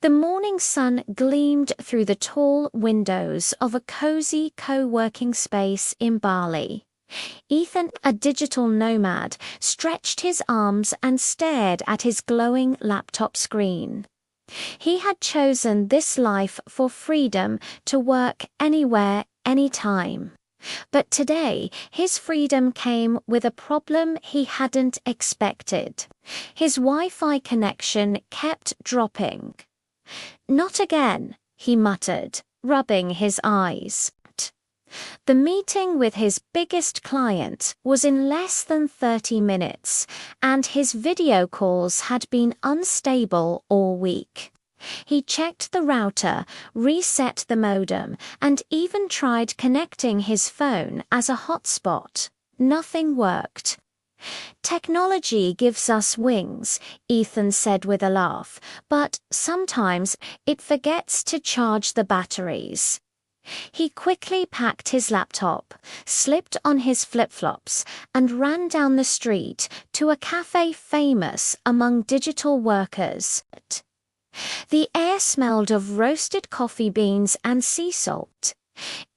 The morning sun gleamed through the tall windows of a cozy co-working space in Bali. Ethan, a digital nomad, stretched his arms and stared at his glowing laptop screen. He had chosen this life for freedom to work anywhere, anytime. But today, his freedom came with a problem he hadn't expected. His Wi-Fi connection kept dropping. "Not again," he muttered, rubbing his eyes. The meeting with his biggest client was in less than 30 minutes, and his video calls had been unstable all week. He checked the router, reset the modem, and even tried connecting his phone as a hotspot. Nothing worked. "Technology gives us wings," Ethan said with a laugh, "but sometimes it forgets to charge the batteries." He quickly packed his laptop, slipped on his flip-flops, and ran down the street to a cafe famous among digital workers. The air smelled of roasted coffee beans and sea salt.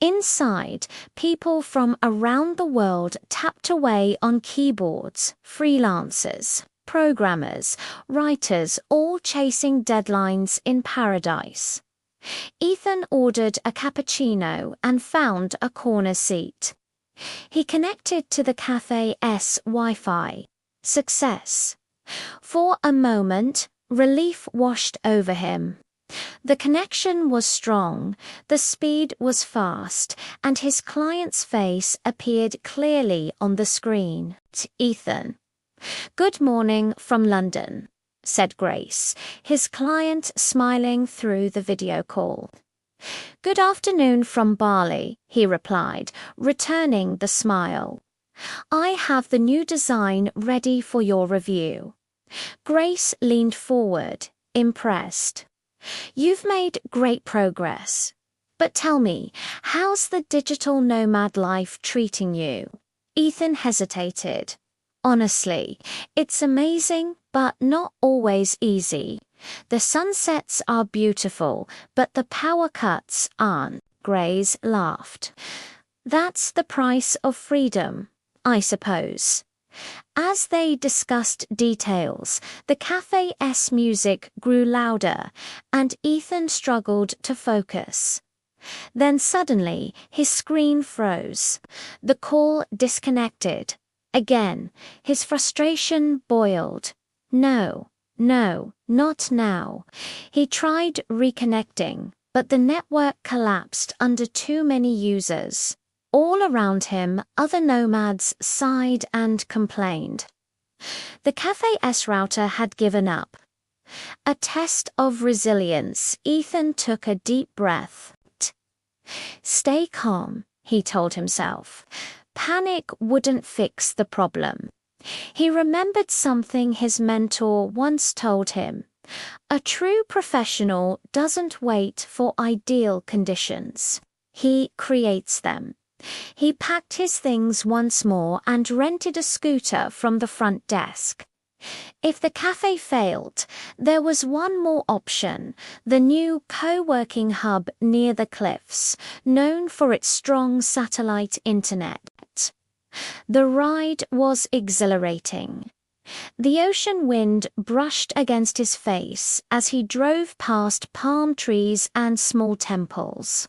Inside, people from around the world tapped away on keyboards, freelancers, programmers, writers, all chasing deadlines in paradise. Ethan ordered a cappuccino and found a corner seat. He connected to the cafe's Wi-Fi. Success. For a moment, relief washed over him. The connection was strong, the speed was fast, and his client's face appeared clearly on the screen. "Ethan. Good morning from London," said Grace, his client smiling through the video call. "Good afternoon from Bali," he replied, returning the smile. "I have the new design ready for your review." Grace leaned forward, impressed. "You've made great progress. But tell me, how's the digital nomad life treating you?" Ethan hesitated. "Honestly, it's amazing, but not always easy. The sunsets are beautiful, but the power cuts aren't." Grace laughed. "That's the price of freedom, I suppose." As they discussed details, the cafe's music grew louder, and Ethan struggled to focus. Then suddenly, his screen froze. The call disconnected. Again, his frustration boiled. No, not now. He tried reconnecting, but the network collapsed under too many users. All around him, other nomads sighed and complained. The cafe's router had given up. A test of resilience, Ethan took a deep breath. "Stay calm," he told himself. Panic wouldn't fix the problem. He remembered something his mentor once told him. A true professional doesn't wait for ideal conditions. He creates them. He packed his things once more and rented a scooter from the front desk. If the cafe failed, there was one more option, the new co-working hub near the cliffs, known for its strong satellite internet. The ride was exhilarating. The ocean wind brushed against his face as he drove past palm trees and small temples.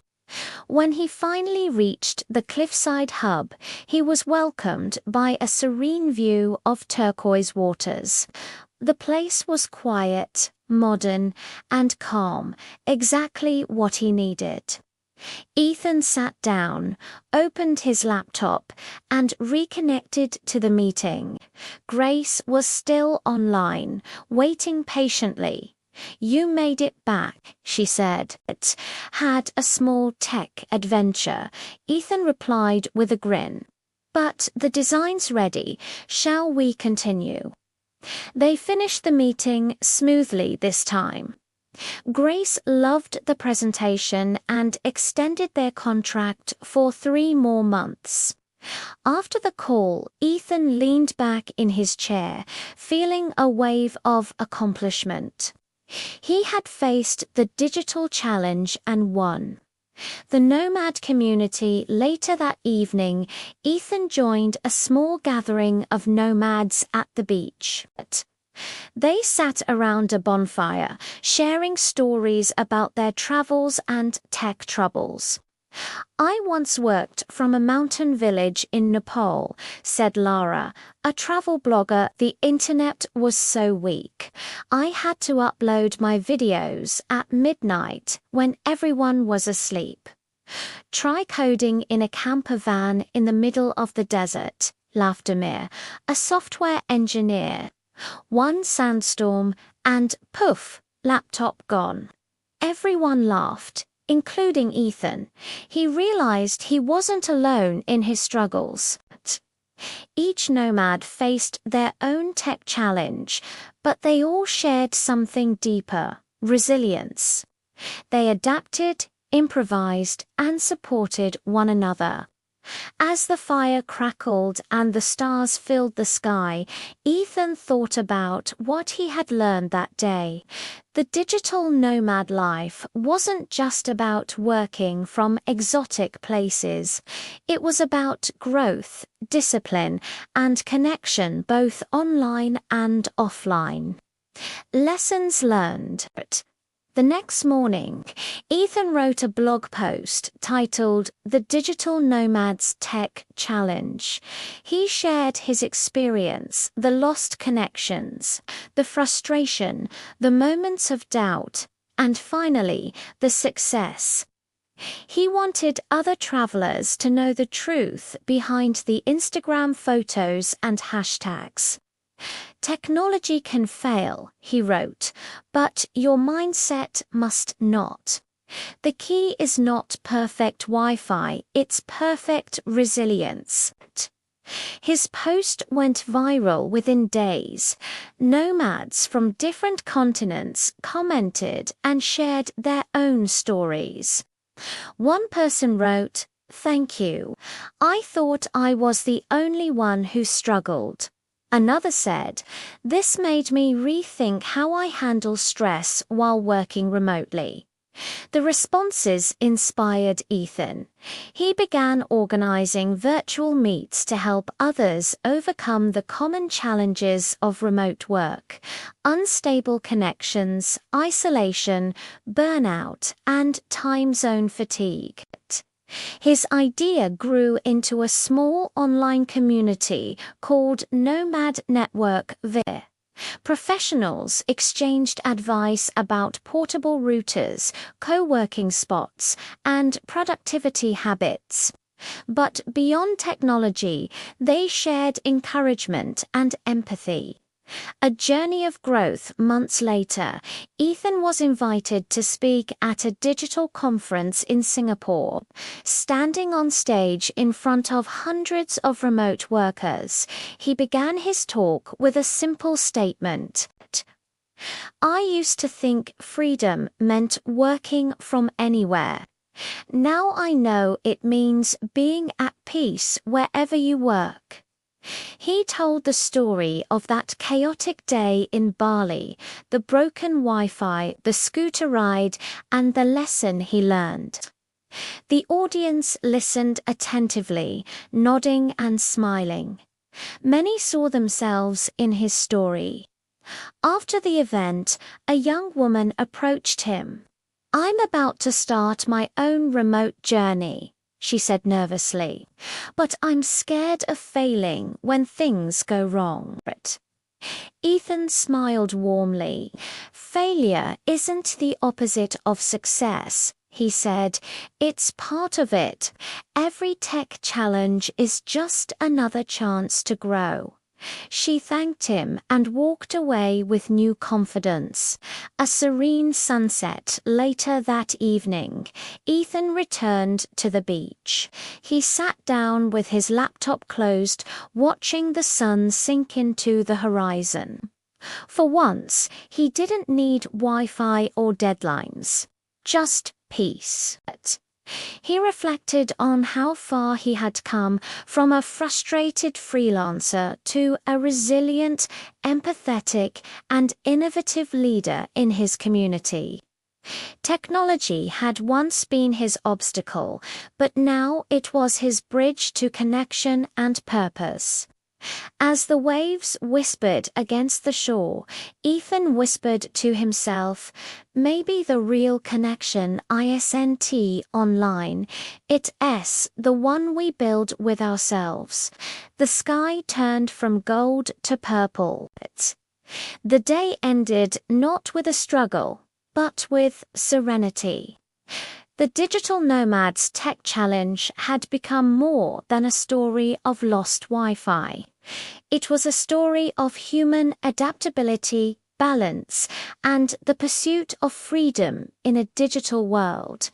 When he finally reached the cliffside hub, he was welcomed by a serene view of turquoise waters. The place was quiet, modern, and calm, exactly what he needed. Ethan sat down, opened his laptop, and reconnected to the meeting. Grace was still online, waiting patiently. "You made it back," she said. "It had a small tech adventure," Ethan replied with a grin. "But the design's ready. Shall we continue?" They finished the meeting smoothly this time. Grace loved the presentation and extended their contract for 3 more months. After the call, Ethan leaned back in his chair, feeling a wave of accomplishment. He had faced the digital challenge and won. The Nomad community. Later that evening, Ethan joined a small gathering of nomads at the beach. They sat around a bonfire, sharing stories about their travels and tech troubles. "I once worked from a mountain village in Nepal," said Lara, a travel blogger. "The internet was so weak. I had to upload my videos at midnight when everyone was asleep." "Try coding in a camper van in the middle of the desert," laughed Amir, a software engineer. "One sandstorm and poof, laptop gone." Everyone laughed, including Ethan. He realized he wasn't alone in his struggles. Each nomad faced their own tech challenge, but they all shared something deeper: resilience. They adapted, improvised, and supported one another. As the fire crackled and the stars filled the sky, Ethan thought about what he had learned that day. The digital nomad life wasn't just about working from exotic places. It was about growth, discipline, and connection, both online and offline. Lessons learned. The next morning, Ethan wrote a blog post titled "The Digital Nomad's Tech Challenge." He shared his experience, the lost connections, the frustration, the moments of doubt, and finally, the success. He wanted other travelers to know the truth behind the Instagram photos and hashtags. "Technology can fail," he wrote, "but your mindset must not. The key is not perfect Wi-Fi, it's perfect resilience." His post went viral within days. Nomads from different continents commented and shared their own stories. One person wrote, "Thank you. I thought I was the only one who struggled." Another said, "This made me rethink how I handle stress while working remotely." The responses inspired Ethan. He began organizing virtual meets to help others overcome the common challenges of remote work: unstable connections, isolation, burnout, and time zone fatigue. His idea grew into a small online community called Nomad Network VIR. Professionals exchanged advice about portable routers, co-working spots, and productivity habits. But beyond technology, they shared encouragement and empathy. A journey of growth. Months later, Ethan was invited to speak at a digital conference in Singapore. Standing on stage in front of hundreds of remote workers, he began his talk with a simple statement: "I used to think freedom meant working from anywhere. Now I know it means being at peace wherever you work." He told the story of that chaotic day in Bali, the broken Wi-Fi, the scooter ride, and the lesson he learned. The audience listened attentively, nodding and smiling. Many saw themselves in his story. After the event, a young woman approached him. "I'm about to start my own remote journey," she said nervously, "but I'm scared of failing when things go wrong." Ethan smiled warmly. "Failure isn't the opposite of success," he said. "It's part of it. Every tech challenge is just another chance to grow." She thanked him and walked away with new confidence. A serene sunset later that evening, Ethan returned to the beach. He sat down with his laptop closed, watching the sun sink into the horizon. For once, he didn't need Wi-Fi or deadlines. Just peace. He reflected on how far he had come from a frustrated freelancer to a resilient, empathetic, and innovative leader in his community. Technology had once been his obstacle, but now it was his bridge to connection and purpose. As the waves whispered against the shore, Ethan whispered to himself, maybe the real connection isn't online, it's the one we build with ourselves. The sky turned from gold to purple. The day ended not with a struggle, but with serenity. The Digital Nomad's tech challenge had become more than a story of lost Wi-Fi. It was a story of human adaptability, balance, and the pursuit of freedom in a digital world.